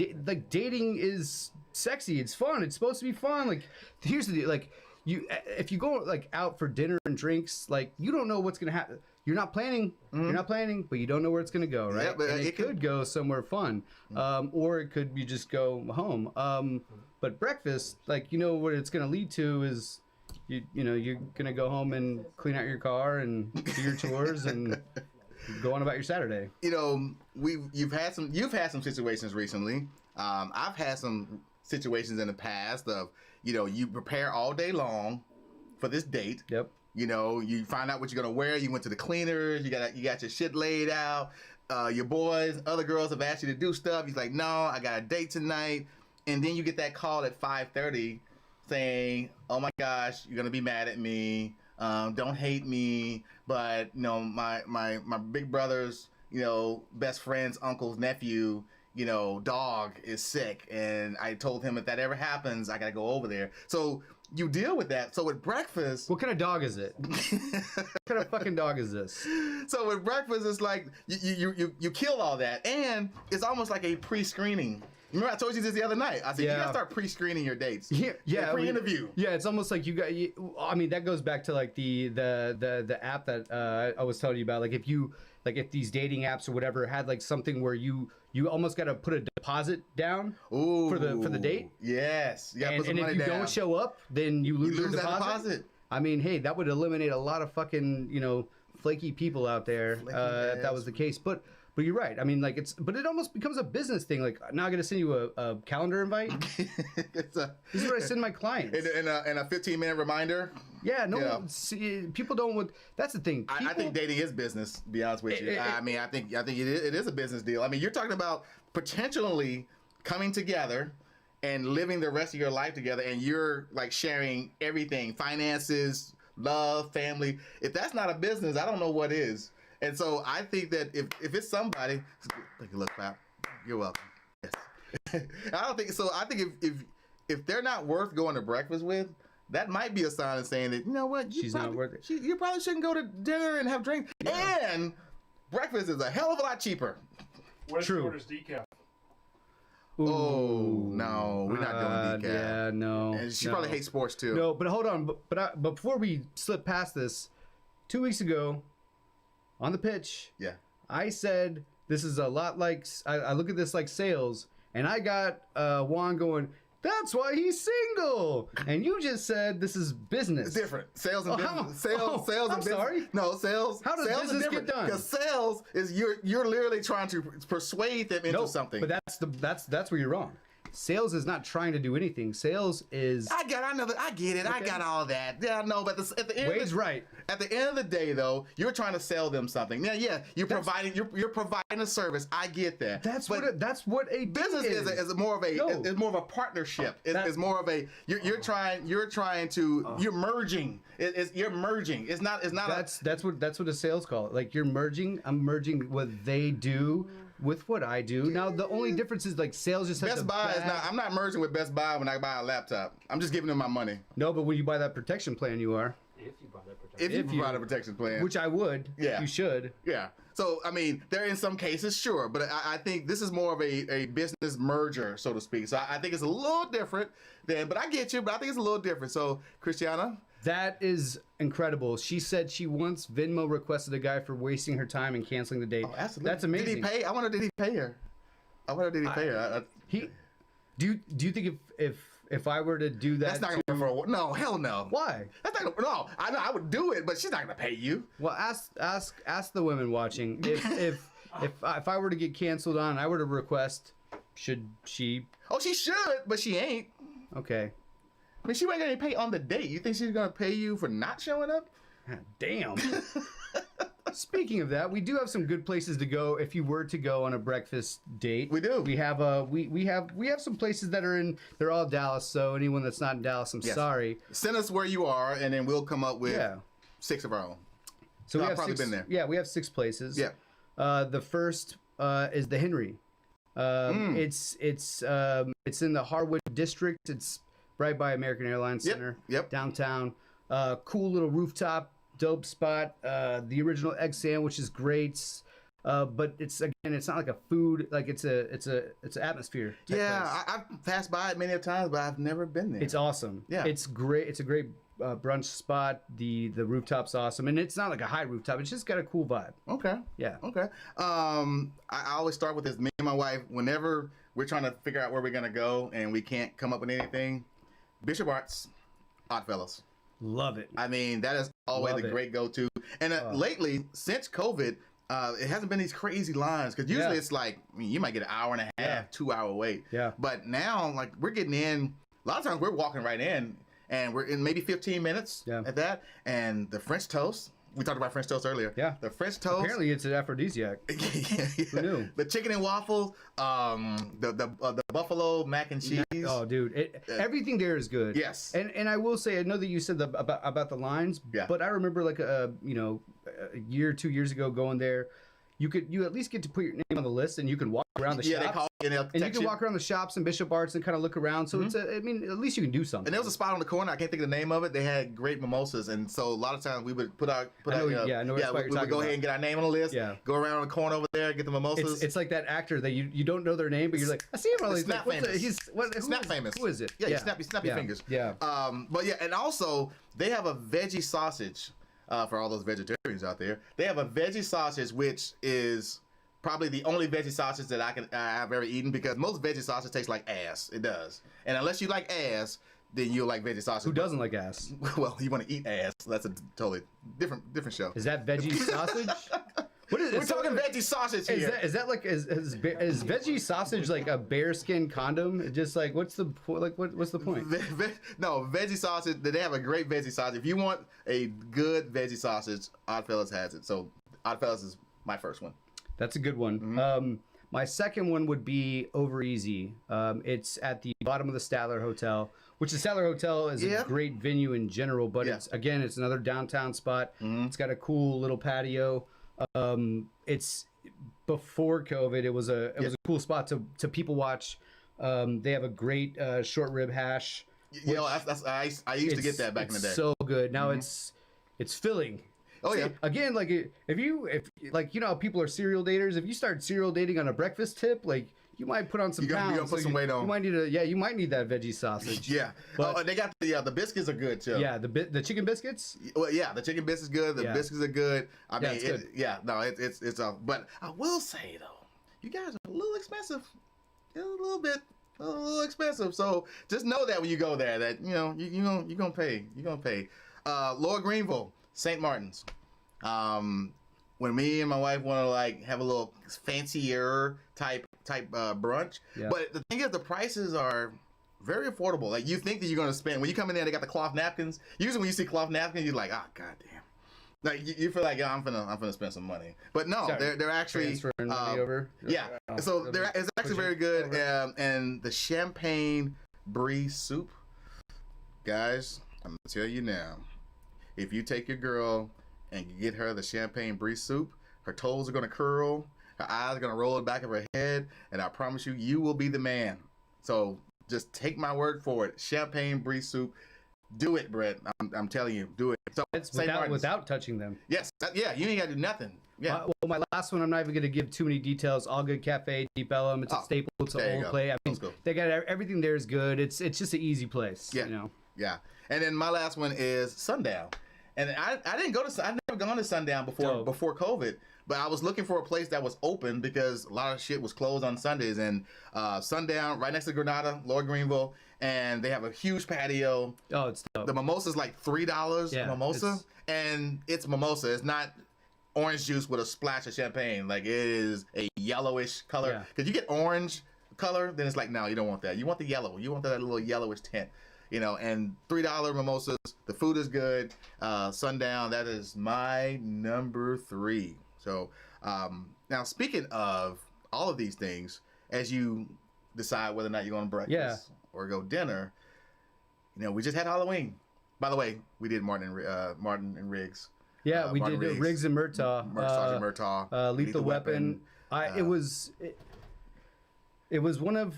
dating is sexy. It's fun. It's supposed to be fun. Like here's the deal. Like if you go like out for dinner and drinks, like you don't know what's gonna happen. You're not planning. Mm-hmm. You're not planning, but you don't know where it's gonna go, right? Yeah, but it could go somewhere fun, or it could you just go home. But breakfast, like what it's gonna lead to is, you're gonna go home and clean out your car and do your chores and go on about your Saturday. You've had some situations recently. I've had some situations in the past of you prepare all day long for this date. Yep. You find out what you're gonna wear. You went to the cleaners. You got your shit laid out. Your boys, other girls have asked you to do stuff. He's like, no, I got a date tonight. And then you get that call at 5:30 saying, oh my gosh, you're going to be mad at me. Don't hate me. But, my big brother's, best friend's uncle's nephew, dog is sick. And I told him if that ever happens, I got to go over there. So you deal with that. So with breakfast. What kind of dog is it? What kind of fucking dog is this? So with breakfast, it's like you kill all that. And it's almost like a pre-screening. Remember I told you this the other night. I said, you gotta start pre-screening your dates. Yeah. Pre-interview. Yeah, it's almost like that goes back to like the app that I was telling you about. Like if these dating apps or whatever had like something where you almost gotta put a deposit down for the date. Yes. Yeah. And if you don't show up, then you lose your deposit. I mean, hey, that would eliminate a lot of fucking, flaky people out there if that was the case. But you're right. I mean, like but it almost becomes a business thing. Like now I'm gonna send you a calendar invite. This is what I send my clients. And a 15-minute reminder. Yeah, no. See, people don't. That's the thing. I think dating is business. To be honest with you. I think it is a business deal. I mean, you're talking about potentially coming together and living the rest of your life together, and you're like sharing everything: finances, love, family. If that's not a business, I don't know what is. And so I think that if it's somebody, take a look, Pap. You're welcome. Yes. I don't think so. I think if they're not worth going to breakfast with, that might be a sign of saying that she's not worth it. You probably shouldn't go to dinner and have drinks. Yeah. And breakfast is a hell of a lot cheaper. What if she orders decaf? Ooh. Oh no, we're not doing decaf. Yeah, no. And she probably hates sports too. No, but hold on. But before we slip past this, 2 weeks ago. On the pitch, I said this is a lot like I look at this like sales, and I got Juan going. That's why he's single, and you just said this is business. It's different. Sales and business. Sales and I'm business. Sorry. No, sales. How does sales business get done? Because sales is you're literally trying to persuade them into something. But that's where you're wrong. Sales is not trying to do anything. Sales is. I get it. Okay. I got all that. Yeah, no, but at the end, Wade's right. At the end of the day, though, you're trying to sell them something. Yeah, you're providing a service. I get that. That's what a business is more of a partnership. It's more of a you're trying to you're merging. You're merging. It's not. That's what the sales call it. Like you're merging. I'm merging what they do with what I do. Now the only difference is like sales just has Best Buy is not. I'm not merging with Best Buy when I buy a laptop. I'm just giving them my money. No, but when you buy that protection plan, you are. If you buy that protection. If you buy a protection plan, which I would. Yeah. You should. Yeah. So I mean, there in some cases, sure, but I think this is more of a business merger, so to speak. So I think it's a little different than. But I get you. But I think it's a little different. So Christiana. That is incredible. She said she once Venmo requested a guy for wasting her time and canceling the date. Oh, absolutely. That's amazing. Did he pay? I wonder, did he pay her? Did he pay her? Do you think if I were to do that? That's not gonna work for no, hell no. Why? That's not gonna, no. I would do it, but she's not gonna pay you. Well, ask the women watching if I were to get canceled on, I were to request, should she? Oh, she should, but she ain't. Okay. I mean, she ain't gonna pay on the date. You think she's gonna pay you for not showing up? Damn. Speaking of that, we do have some good places to go if you were to go on a breakfast date. We do. We have we have some places that are in. They're all Dallas. So anyone that's not in Dallas, I'm sorry. Send us where you are, and then we'll come up with 6 of our own. So I've probably been there. Yeah, we have 6 places. Yeah. The first is the Henry. It's in the Harwood district. It's right by American Airlines Center. Yep. Downtown. Cool little rooftop, dope spot. The original egg sandwich is great. But it's not like a food, like it's an atmosphere. Yeah, I've passed by it many times, but I've never been there. It's awesome. Yeah, it's great. It's a great brunch spot. The rooftop's awesome, and it's not like a high rooftop. It's just got a cool vibe. Okay. Yeah. Okay. I always start with this. Me and my wife, whenever we're trying to figure out where we're gonna go and we can't come up with anything, Bishop Arts, Oddfellows. Love it. I mean, that is always a great go-to. And lately, since COVID, it hasn't been these crazy lines because usually it's like, I mean, you might get an hour and a half, 2-hour wait. Yeah. But now, like, we're getting in. A lot of times, we're walking right in, and we're in maybe 15 minutes at that. And the French toast. We talked about French toast earlier. Yeah. The French toast. Apparently, it's an aphrodisiac. Who knew? The chicken and waffles. The buffalo mac and cheese. Oh, dude! Everything there is good. Yes. And I will say, I know that you said about the lines. Yeah. But I remember like a year, 2 years ago going there. You at least get to put your name on the list, and you can walk around the shops. They call it, and you can walk around the shops in Bishop Arts and kind of look around. So I mean, at least you can do something. And there was a spot on the corner. I can't think of the name of it. They had great mimosas, and so a lot of times we would we would go ahead and get our name on the list. Yeah. Go around the corner over there, get the mimosas. It's like that actor that you don't know their name, but you're like, I see him on these. Snap famous. Snap famous. Who is it? Yeah, you snap your fingers. Yeah. But yeah, and also they have a veggie sausage for all those vegetarians out there. They have a veggie sausage which is probably the only veggie sausage that I've ever eaten, because most veggie sausage tastes like ass. It does. And unless you like ass, then you'll like veggie sausage. Who doesn't like ass? Well, you want to eat ass. That's a totally different show. Is that veggie sausage? What is it? We're talking veggie sausage here. Is that like is veggie sausage like a bearskin condom? Just like what's the point? No, veggie sausage. They have a great veggie sausage. If you want a good veggie sausage, Oddfellows has it. So Oddfellows is my first one. That's a good one. Mm-hmm. My second one would be Over Easy. It's at the bottom of the Statler Hotel, which the Statler Hotel is a great venue in general, but it's another downtown spot. Mm-hmm. It's got a cool little patio. It's before COVID. It was a cool spot to people watch. They have a great short rib hash. I used to get that back in the day. So good. Now it's filling. Oh, yeah. Again, like if like you know how people are serial daters. If you start serial dating on a breakfast tip, like you might put on some pounds. You gotta put some weight on. You might you might need that veggie sausage. Yeah. But they got the biscuits are good too. Yeah, the chicken biscuits. Well, yeah, the chicken biscuits good. The biscuits are good. I mean, it's but I will say though, you guys are a little expensive. A little expensive. So just know that when you go there, that you're gonna pay. Lower Greenville, St. Martin's. when me and my wife want to like have a little fancier type brunch. Yeah. But the thing is, the prices are very affordable. Like you think that you're gonna spend when you come in there, they got the cloth napkins. Usually when you see cloth napkins, you're like, oh goddamn. Like you feel like I'm gonna spend some money, but no, they're actually transferring money over. Yeah, so it's actually very good. And the champagne brie soup, guys, I'm gonna tell you now, if you take your girl and you get her the champagne brie soup, her toes are gonna curl, her eyes are gonna roll the back of her head, and I promise you, you will be the man. So just take my word for it. Champagne brie soup. Do it, Brett. I'm telling you, do it. So it's without touching them. Yes. Yeah. You ain't got to do nothing. Yeah. Well, my last one, I'm not even going to give too many details. All Good Cafe, Deep Ellum. It's a staple. It's an old play. I mean, they got everything there is good. It's just an easy place. Yeah. You know. Yeah. And then my last one is Sundown. And I didn't go to. I've never gone to Sundown before COVID. But I was looking for a place that was open because a lot of shit was closed on Sundays. And Sundown, right next to Granada, Lower Greenville, and they have a huge patio. Oh, it's dope. The mimosa's like $3 mimosa, and it's mimosa. It's not orange juice with a splash of champagne. Like it is a yellowish color. Because you get orange color, then it's like, no, you don't want that. You want the yellow. You want that little yellowish tint. You know, and $3 mimosas. The food is good. Sundown, that is my number 3. So now, speaking of all of these things, as you decide whether or not you're going to breakfast or go dinner, you know, we just had Halloween. By the way, we did Martin and Riggs. Yeah, we did Riggs and Murtaugh. Sergeant Murtaugh. Lethal Weapon. It was one of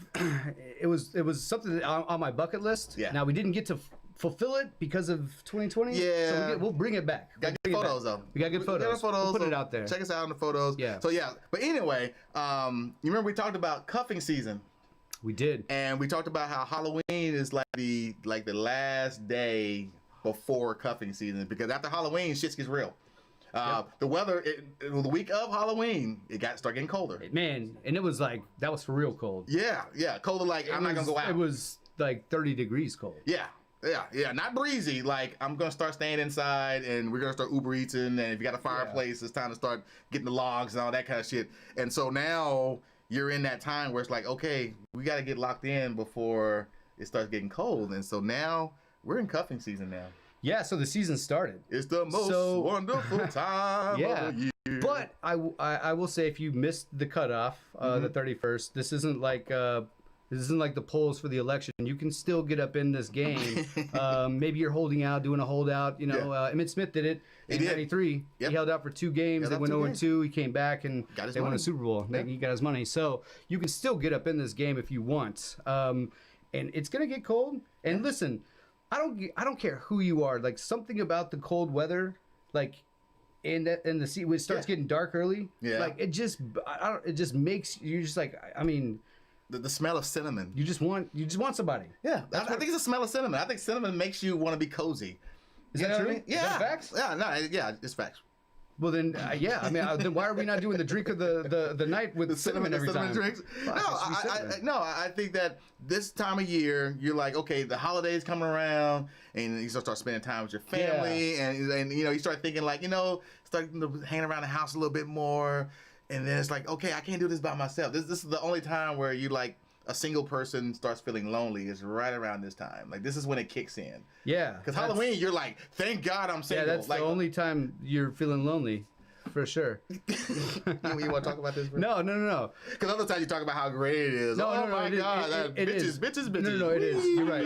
it was something on my bucket list. Yeah. Now we didn't get to fulfill it because of 2020. Yeah. So we'll bring it back. Got good photos though. We got good photos. We'll put it out there. Check us out on the photos. Yeah. So yeah. But anyway, you remember we talked about cuffing season. We did. And we talked about how Halloween is like the last day before cuffing season, because after Halloween shit gets real. The weather, the week of Halloween, it started getting colder. Man, and it was like, that was for real cold. Yeah. Colder like, I'm not going to go out. It was like 30 degrees cold. Yeah. Not breezy. Like, I'm going to start staying inside, and we're going to start Uber Eating, and if you got a fireplace, it's time to start getting the logs and all that kind of shit. And so now you're in that time where it's like, okay, we got to get locked in before it starts getting cold. And so now we're in cuffing season now. Yeah, so the season started. It's the most wonderful time of the year. But I will say, if you missed the cutoff, the 31st, this isn't like the polls for the election. You can still get up in this game. Maybe you're holding out, doing a holdout. You know, Emmitt Smith did it in '93. Yep. He held out for 2 games. They went 0-2. He came back and they won a Super Bowl. He got his money. So you can still get up in this game if you want. And it's gonna get cold. And listen, I don't care who you are. Like, something about the cold weather, like, and the sea, when it starts getting dark early. Yeah. Like, it just makes you just like, I mean. The smell of cinnamon. You just want somebody. Yeah, I think it's the smell of cinnamon. I think cinnamon makes you want to be cozy. Is that true? Yeah. Is that facts? Yeah, it's facts. Well then, then why are we not doing the drink of the night with the cinnamon every time? Drinks? I think that this time of year, you're like, okay, the holidays coming around, and you start spending time with your family, and you know, you start thinking like, you know, starting to hang around the house a little bit more. And then it's like, okay, I can't do this by myself. This is the only time where you like a single person starts feeling lonely is right around this time. Like, this is when it kicks in. Yeah. Because Halloween, you're like, thank God I'm single. Yeah, that's like, the only time you're feeling lonely. For sure. You want to talk about this? No. Because other times you talk about how great it is. No, my God, bitches. No, it is. You're right.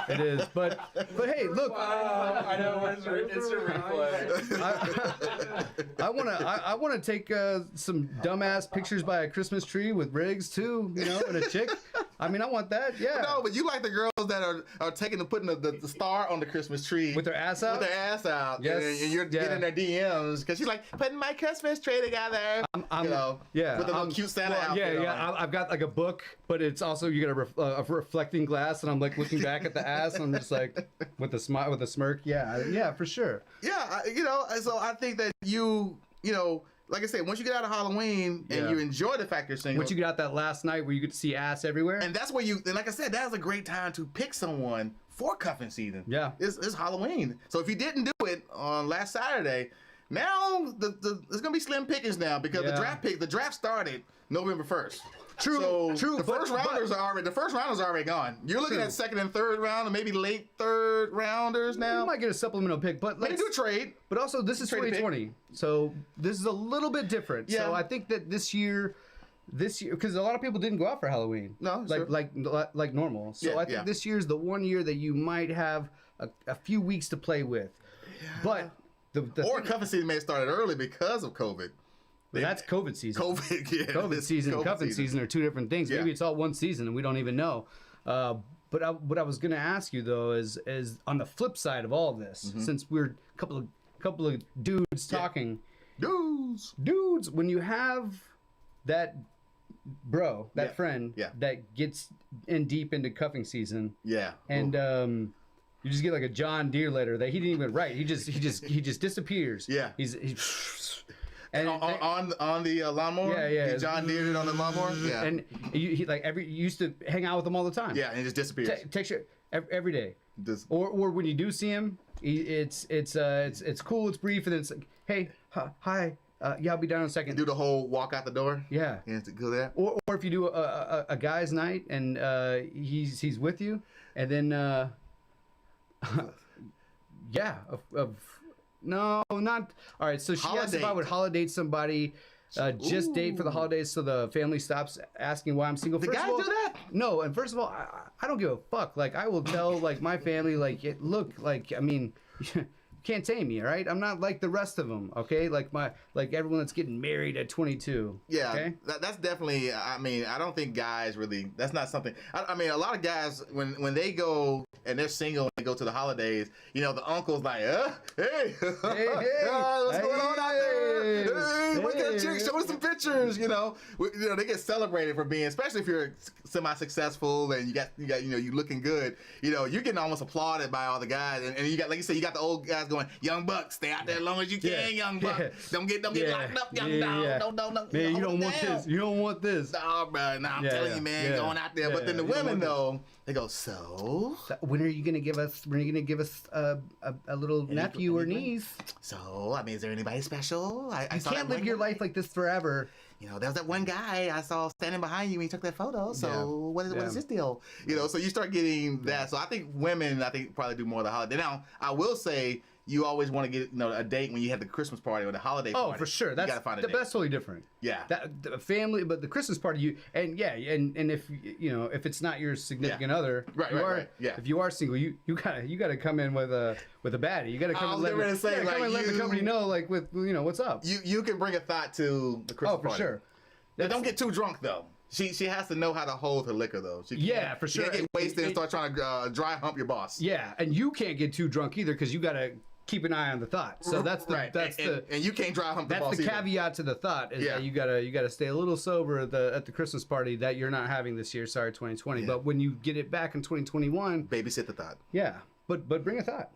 It is. But hey, look. I know it's a replay. I want to take some dumbass pictures by a Christmas tree with Riggs too, you know, and a chick. I mean, I want that. Yeah. No, but you like the girls that are putting the star on the Christmas tree with their ass out. Yes. And you're getting their DMs because she's like, putting my Christmas tree together. With a little cute Santa outfit. I've got like a book, but it's also, you got a reflecting glass, and I'm like looking back at the ass, and I'm just like with a smile, with a smirk. Yeah, for sure. Yeah, so I think that you like I said, once you get out of Halloween and you enjoy the fact you're single. Once you get out that last night where you get to see ass everywhere. And that's where and like I said, that's a great time to pick someone for cuffing season. Yeah. It's Halloween. So if you didn't do it on last Saturday, now there's gonna be slim pickings now because the draft started November 1st. True. The first rounders are already gone. You're looking at second and third round, and maybe late third rounders now. You might get a supplemental pick, but maybe do a trade. But also, this is 2020, so this is a little bit different. Yeah. So I think that this year, because a lot of people didn't go out for Halloween. No, like normal. So I think this year is the one year that you might have a few weeks to play with. Yeah. But cuffing season may have started early because of COVID. That's COVID season. COVID season and cuffing season are two different things. Maybe it's all one season and we don't even know. But what I was going to ask you though is on the flip side of all of this, since we're a couple of dudes talking, dudes, when you have that friend that gets in deep into cuffing season, and you just get like a John Deere letter that he didn't even write. He just disappears. Yeah, he's. And on the lawnmower, he John Deered it on the lawnmower. Yeah, and he you used to hang out with him all the time. Yeah, and he just disappears. Takes you every day. Or when you do see him, it's cool, it's brief, and then it's like, hey, hi, I'll be down in a second. Do the whole walk out the door. Yeah, and go there. Or if you do a guy's night and he's with you, and then no, not all right. So she asked if I would holiday somebody, just date for the holidays, so the family stops asking why I'm single. The guys do that? No, and first of all, I don't give a fuck. Like I will tell like my family, like look, like I mean, you can't tame me, all right? I'm not like the rest of them, okay? Like everyone that's getting married at 22. Yeah, okay? That's definitely. I mean, I don't think guys really. That's not something. I mean, a lot of guys when they go and they're single and they go to the holidays, you know, the uncle's like, hey, what's going on out there? Hey, where's that chick? Show us some pictures. You know, they get celebrated for being, especially if you're semi-successful and you got you looking good. You know, you're getting almost applauded by all the guys, and you got, like you said, you got the old guys going, young buck, stay out there as long as you can, young buck. Don't get locked up, young dog. Don't. Man, you don't want this. You don't want this. No, bro. Nah, I'm telling you, man, going out there. But then the women though, they go, so when are you gonna give us? When are you gonna give us a little nephew or niece? So I mean, is there anybody special? You can't live your life like this forever. You know, there was that one guy I saw standing behind you when he took that photo. So what is his deal? You know, so you start getting that. So I think women, probably do more of the holiday. Now, I will say, you always want to get a date when you have the Christmas party or the holiday party. Oh, for sure. That's, you gotta find a date. That's totally different. Yeah. The family, but the Christmas party, and if if it's not your significant other, right. If you are single, you gotta come in with a baddie. You gotta come and let the company know, like, with what's up. You can bring a thought to the Christmas party. Oh, for sure. Now, don't get too drunk though. She has to know how to hold her liquor though. For sure. You can't get wasted and start trying to dry hump your boss. Yeah, and you can't get too drunk either because you gotta keep an eye on the thought. So that's the and you can't dry hump the boss. That's the caveat to the thought is that you gotta stay a little sober at the Christmas party that you're not having this year. Sorry, 2020. Yeah. But when you get it back in 2021, babysit the thought. Yeah, but bring a thought.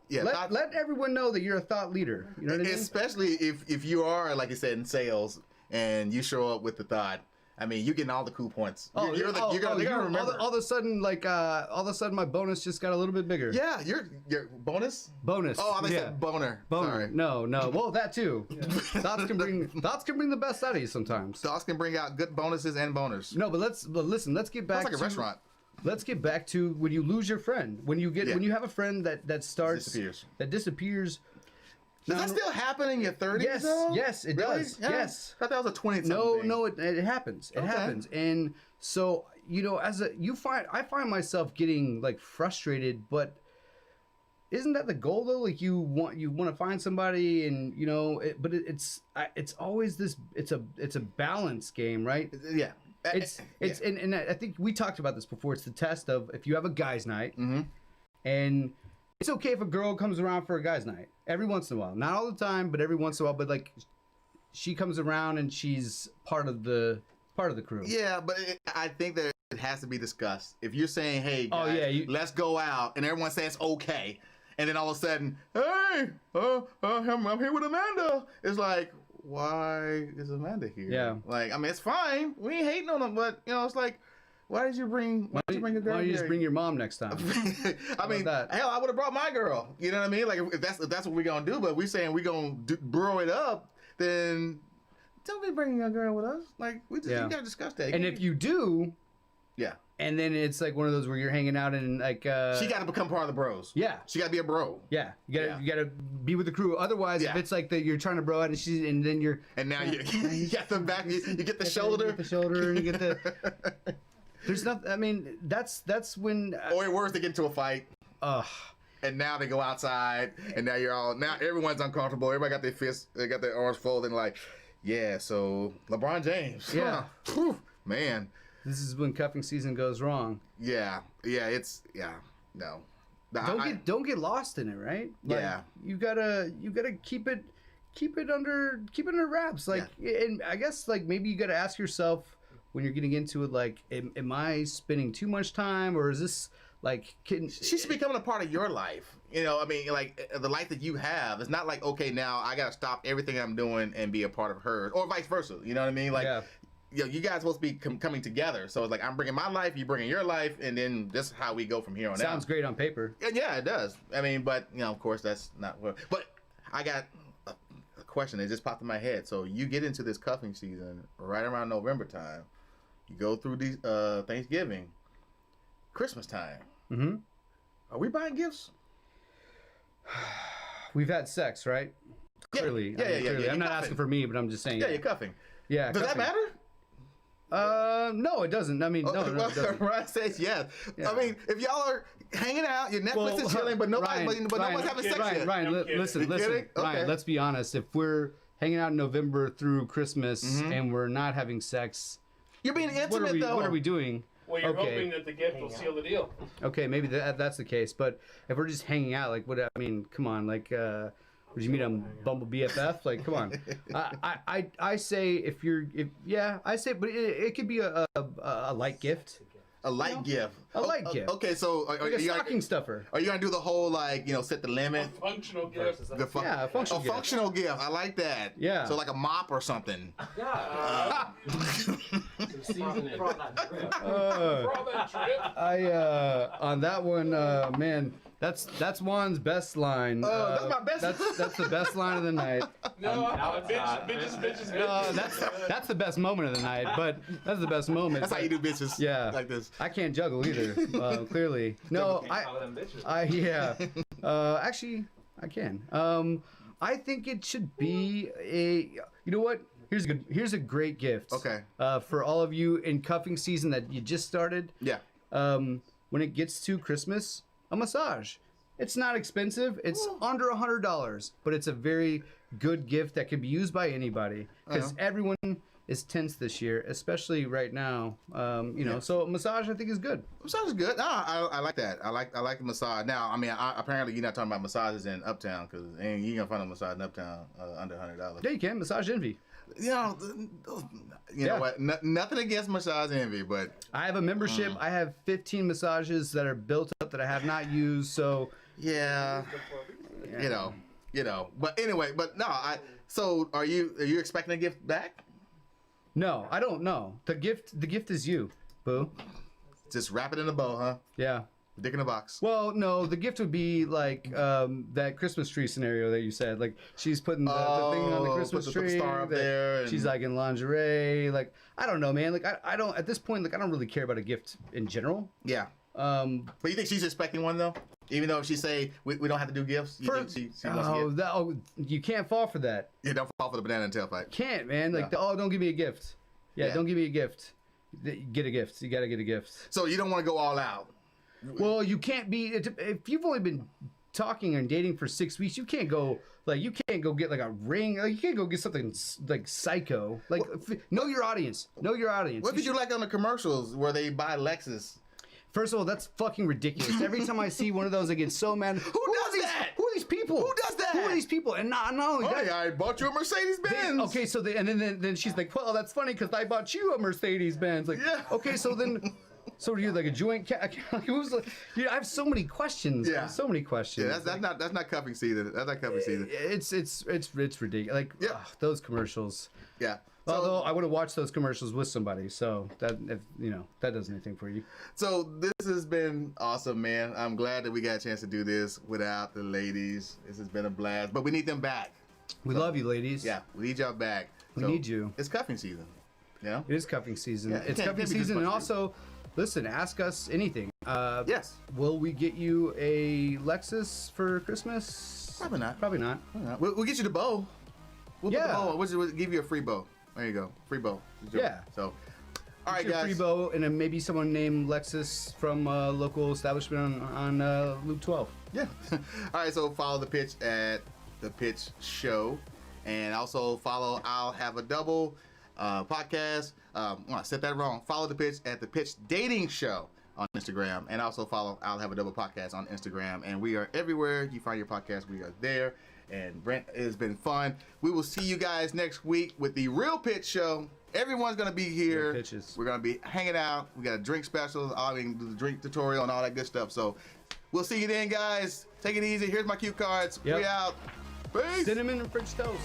Yeah, let everyone know that you're a thought leader. You know what I mean? Especially if you are, like you said, in sales and you show up with the thought. I mean, you're getting all the cool points. You're gonna remember. All of a sudden, my bonus just got a little bit bigger. Yeah, your bonus. Bonus. Oh, I said boner. Sorry. No. Well, that too. Yeah. Thoughts can bring the best out of you sometimes. Thoughts can bring out good bonuses and boners. No, but listen. Let's get back. It's like a restaurant. Let's get back to when you lose your friend. When you have a friend that disappears. Does that still happen in your 30s? Yes, it does. Yeah. Yes. I thought that was a 20-something. No, it happens. It happens. And so, I find myself getting like frustrated, but isn't that the goal though? Like you want to find somebody and but it's always this, it's a balance game, right? Yeah. And I think we talked about this before. It's the test of if you have a guys' night and it's okay if a girl comes around for a guy's night every once in a while. Not all the time, but every once in a while. But like, she comes around and she's part of the crew. Yeah, but I think that it has to be discussed. If you're saying, "Hey, guys, let's go out," and everyone says okay, and then all of a sudden, "Hey, I'm here with Amanda," it's like, why is Amanda here? Yeah. Like, I mean, it's fine. We ain't hating on them, but you know, it's like, why did you bring a girl? Why don't you just bring your mom next time? I mean, hell, I would have brought my girl. You know what I mean? Like, if that's what we're gonna do, but we saying we're gonna bro it up, then don't be bringing your girl with us. Like, we just you gotta discuss that. And if you do, yeah. And then it's like one of those where you're hanging out and like she got to become part of the bros. Yeah, she got to be a bro. Yeah, you gotta be with the crew. Otherwise, if it's like that, you're trying to bro out and then you're you get the back, you get the shoulder, you get the shoulder, and you get the. There's nothing. I mean, that's when. Or worse, they get into a fight. And now they go outside, and now everyone's uncomfortable. Everybody got their fists, they got their arms folded, like, yeah. So LeBron James, man. This is when cuffing season goes wrong. Yeah, no. Don't get lost in it, right? Like, you gotta keep it under wraps. Like, and I guess like maybe you gotta ask yourself when you're getting into it, like, am I spending too much time, or is this like she's becoming a part of your life? You know, I mean, like the life that you have. It's not like, okay, now I gotta stop everything I'm doing and be a part of hers, or vice versa. You know what I mean? Like. You know, you guys are supposed to be coming together. So it's like, I'm bringing my life, you bringing your life, and then this is how we go from here on out. Sounds great on paper. Yeah, it does. I mean, but, you know, of course, that's not what... But I got a question that just popped in my head. So you get into this cuffing season right around November time. You go through these Thanksgiving, Christmas time. Mm-hmm. Are we buying gifts? We've had sex, right? Clearly. Yeah. I'm not asking for me, but I'm just saying. Yeah, you're cuffing. Yeah. Does that matter? No, it doesn't. I mean, no, it doesn't. Ryan says yes. I mean, if y'all are hanging out, your Netflix is chilling, but nobody's having sex yet. Ryan, listen. Ryan, let's be honest. If we're hanging out in November through Christmas and we're not having sex, you're being intimate, though. What are we doing? Well, you're hoping that the gift will seal the deal. Okay, maybe that's the case. But if we're just hanging out, like, what? I mean, come on, like. Would you meet on Bumble BFF? Like, come on. I say I say, but it could be a light gift. A light gift. A light gift. Okay, so like a stocking stuffer. Are you gonna do the whole, like, you know, set the limit? A functional gift. A functional gift. Functional gift. I like that. Yeah. So like a mop or something. Yeah. Some seasoning. For all that drip. On that one, man. That's Juan's best line. That's my best. That's the best line of the night. No, bitches. That's the best moment of the night. But that's the best moment. That's how you do bitches. Yeah, like this. I can't juggle either. Clearly, no. Actually, I can. I think it should be a. You know what? Here's a great gift. Okay. For all of you in cuffing season that you just started. Yeah. When it gets to Christmas. A massage. It's not expensive. It's under $100, but it's a very good gift that can be used by anybody because everyone is tense this year, especially right now. So massage I think is good. Massage is good. I like that. I like the massage. Now, I mean, apparently you're not talking about massages in Uptown because you ain't gonna find a massage in Uptown under $100. Yeah, you can. Massage Envy. You know what? Nothing against Massage Envy, but I have a membership. I have 15 massages that are built up that I have not used. So you know. But anyway, So are you expecting a gift back? No, I don't know. The gift is you, boo. Just wrap it in a bow, huh? Yeah. Dick in a box. Well, no, the gift would be like that Christmas tree scenario that you said. Like she's putting the thing on the Christmas tree. Put the star up there. She's like in lingerie. Like I don't know, man. Like I don't at this point. Like I don't really care about a gift in general. Yeah. But you think she's expecting one though? Even though if she say we don't have to do gifts, you think she wants a gift? You can't fall for that. Yeah, don't fall for the banana and tailpipe. Can't, man. Like don't give me a gift. Yeah, don't give me a gift. Get a gift. You gotta get a gift. So you don't want to go all out. Well, you can't be if you've only been talking and dating for 6 weeks. You can't go get like a ring. Like, you can't go get something like psycho. Like know your audience. Know your audience. What did you like on the commercials where they buy Lexus? First of all, that's fucking ridiculous. Every time I see one of those, I get so mad. Who does that? Who are these people? Who does that? Who are these people? And not only that. I bought you a Mercedes Benz. Okay, so then she's like, well, that's funny because I bought you a Mercedes Benz. Like, yeah. Okay, so then. So are you like a joint? Who's like, I have so many questions. Yeah. So many questions. Yeah, that's not cuffing season. That's not cuffing season. It's ridiculous. Like those commercials. Yeah. Although I would have watched those commercials with somebody, so that if that does anything for you. So this has been awesome, man. I'm glad that we got a chance to do this without the ladies. This has been a blast, but we need them back. We love you, ladies. Yeah, we need y'all back. We need you. It's cuffing season. Yeah. It is cuffing season. Yeah, it's cuffing season, and also, listen, ask us anything. Yes. Will we get you a Lexus for Christmas? Probably not. Probably not. We'll get you the bow. We'll put the bow on. We'll give you a free bow. There you go. Free bow. Yeah. So, all right, guys. Free bow, and then maybe someone named Lexus from a local establishment on Loop 12. Yeah. All right, so follow The Pitch at The Pitch Show. And also follow I'll Have a Double podcast. I said that wrong. Follow The Pitch at The Pitch Dating Show on Instagram. And also follow I'll Have a Double podcast on Instagram. And we are everywhere you find your podcast. We are there. And Brent, it has been fun. We will see you guys next week with the Real Pitch Show. Everyone's going to be here. We're going to be hanging out. We got a drink special. The drink tutorial and all that good stuff. So we'll see you then, guys. Take it easy. Here's my cue cards. We out. Peace. Cinnamon and French toast.